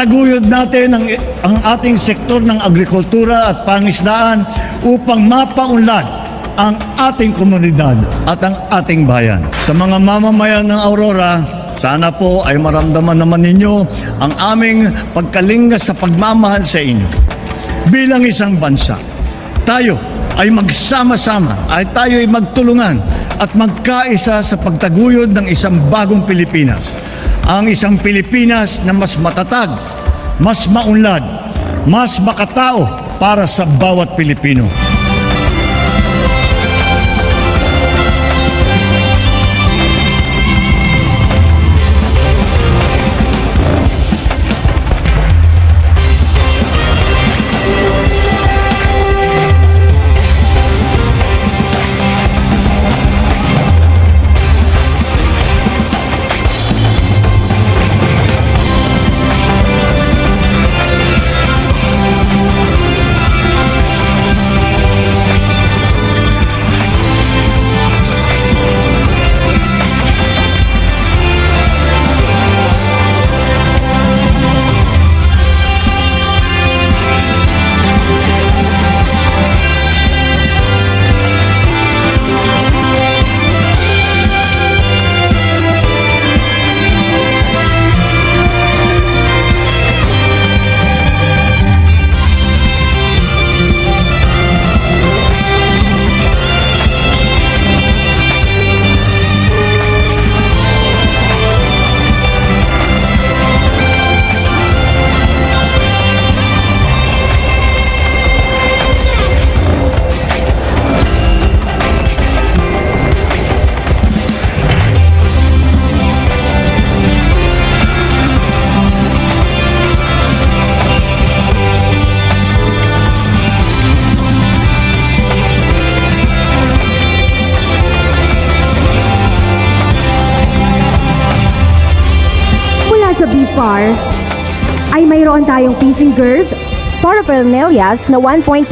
Ipataguyod natin ang ating sektor ng agrikultura at pangisdaan upang mapaunlad ang ating komunidad at ang ating bayan. Sa mga mamamayan ng Aurora, sana po ay maramdaman naman ninyo ang aming pagkalinga sa pagmamahal sa inyo. Bilang isang bansa, tayo ay magsama-sama, tayo ay magtulungan at magkaisa sa pagtaguyod ng isang bagong Pilipinas. Ang isang Pilipinas na mas matatag, mas maunlad, mas makatao para sa bawat Pilipino. Sa BFAR ay mayroon tayong fishing gears, paraphernalias na 1.27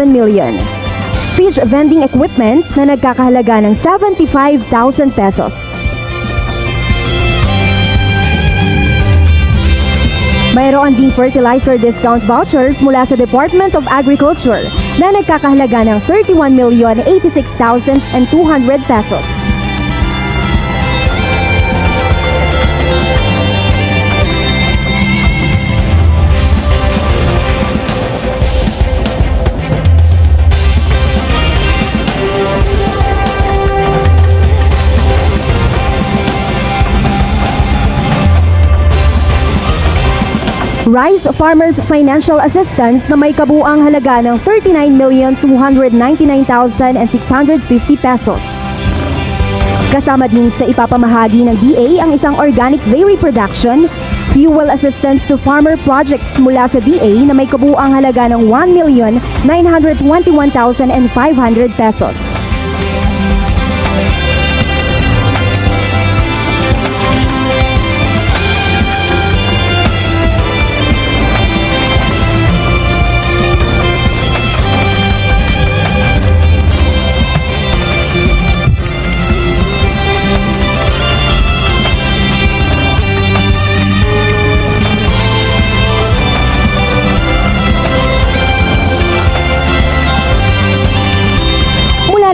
million. Fish vending equipment na nagkakahalaga ng 75,000 pesos. Mayroon ding fertilizer discount vouchers mula sa Department of Agriculture na nagkakahalaga ng 31,086,200 pesos. Rice Farmers Financial Assistance na may kabuuang halaga ng 39,299,650 pesos. Kasama din sa ipapamahagi ng DA ang isang organic dairy production, fuel assistance to farmer projects mula sa DA na may kabuuang halaga ng 1,921,500 pesos.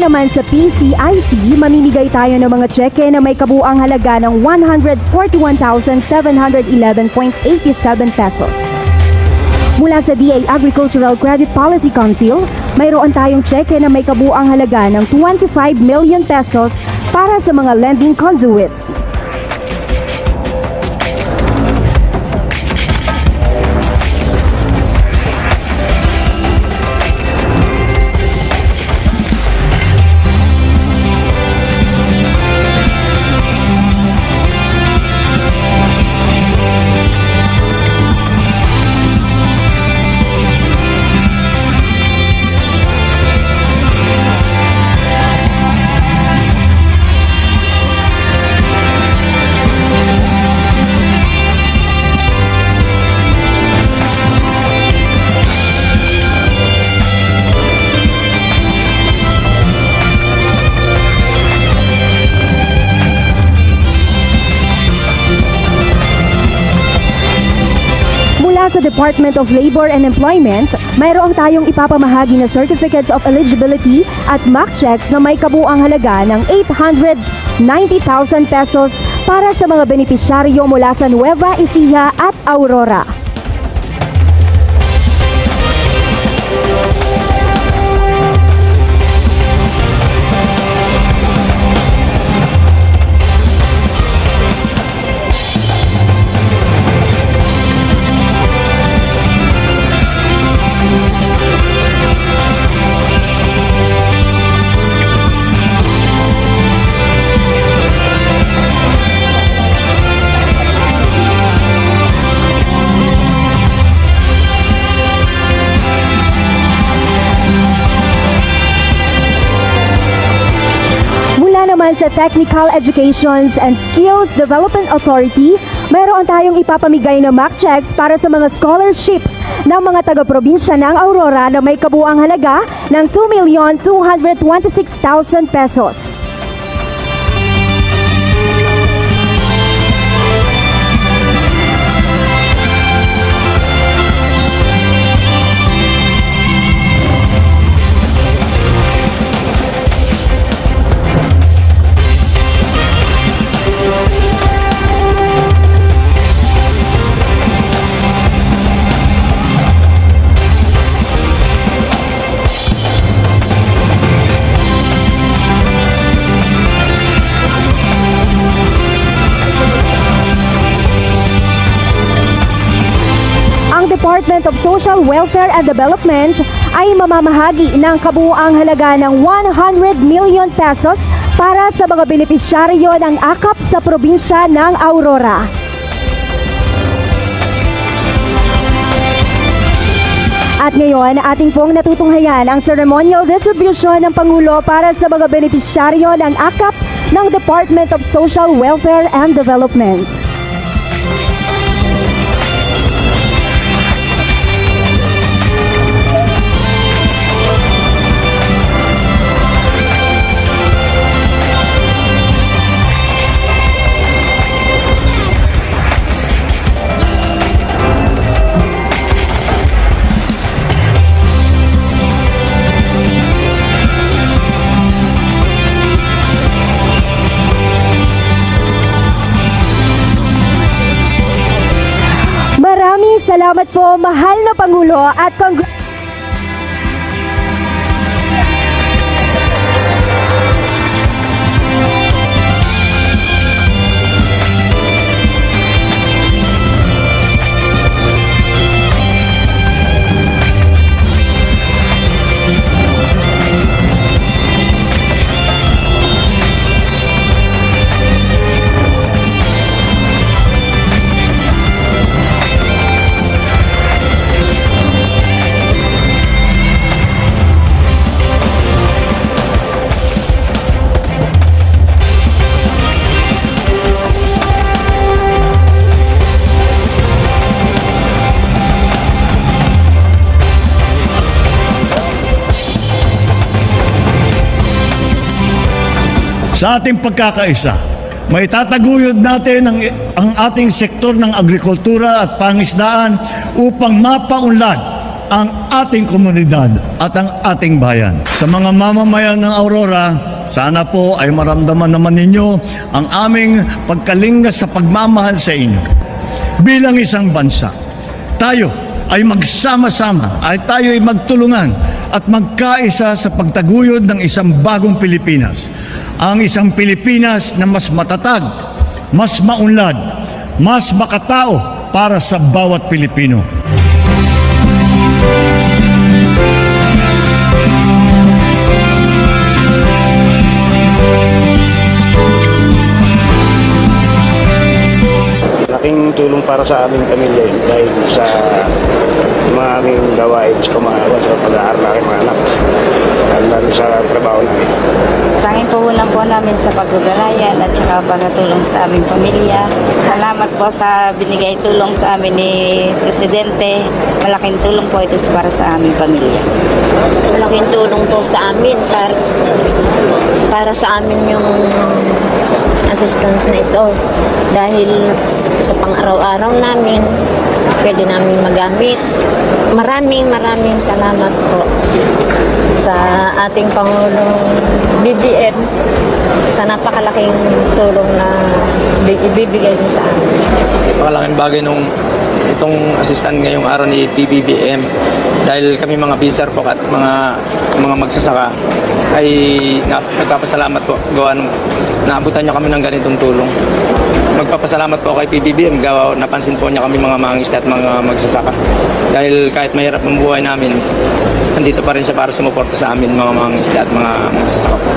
Naman sa PCIC, mamimigay tayo ng mga tseke na may kabuuang halaga ng 141,711.87 pesos. Mula sa DA Agricultural Credit Policy Council, mayroon tayong tseke na may kabuuang halaga ng 25 million pesos para sa mga lending conduits. sa Department of Labor and Employment, mayroon tayong ipapamahagi na Certificates of Eligibility at mock checks na may kabuuang halaga ng 890,000 pesos para sa mga benepisyaryo mula sa Nueva Ecija at Aurora. Naman sa Technical Educations and Skills Development Authority, mayroon tayong ipapamigay na mock checks para sa mga scholarships ng mga taga-probinsya ng Aurora na may kabuuang halaga ng 2,226,000 pesos. Department of Social Welfare and Development ay mamamahagi ng kabuuang halaga ng 100 million pesos para sa mga benepisyaryo ng AKAP sa probinsya ng Aurora. At ngayon, ating pong natutunghayan ang ceremonial distribution ng Pangulo para sa mga benepisyaryo ng AKAP ng Department of Social Welfare and Development. Salamat po, mahal na Pangulo, at sa ating pagkakaisa, may tataguyod natin ang ating sektor ng agrikultura at pangisdaan upang mapaunlad ang ating komunidad at ang ating bayan. Sa mga mamamayan ng Aurora, sana po ay maramdaman naman ninyo ang aming pagkalinga sa pagmamahal sa inyo. Bilang isang bansa, tayo ay magsama-sama, tayo ay magtulungan at magkaisa sa pagtaguyod ng isang bagong Pilipinas. Ang isang Pilipinas na mas matatag, mas maunlad, mas makatao para sa bawat Pilipino. Laking tulong para sa aming pamilya dahil sa mga aming gawain sa kumagawa sa pag-aaral ng aking mga anak, lalo sa trabaho namin. Tanging puhunan po namin sa paggagalayan at saka pagkatulong sa aming pamilya. Salamat po sa binigay tulong sa amin ni Presidente. Malaking tulong po ito para sa aming pamilya. Malaking tulong po sa amin para sa amin yung assistance na ito dahil sa pang-araw-araw namin pwede namin magamit. Maraming salamat po sa ating Pangulong BBM sa napakalaking tulong na ibibigay niyo sa amin. Napakalaking bagay nung itong assistant ngayong araw ni PBBM dahil kami mga fisher po at mga magsasaka ay nagpapasalamat po gawa nung naabutan niya kami ng ganitong tulong. Magpapasalamat po kay PBBM gawa napansin po niya kami mga mangingisda at mga magsasaka dahil kahit mahirap ang buhay namin andito pa rin siya para sumuporta sa amin mga mangingisda at mga magsasaka po.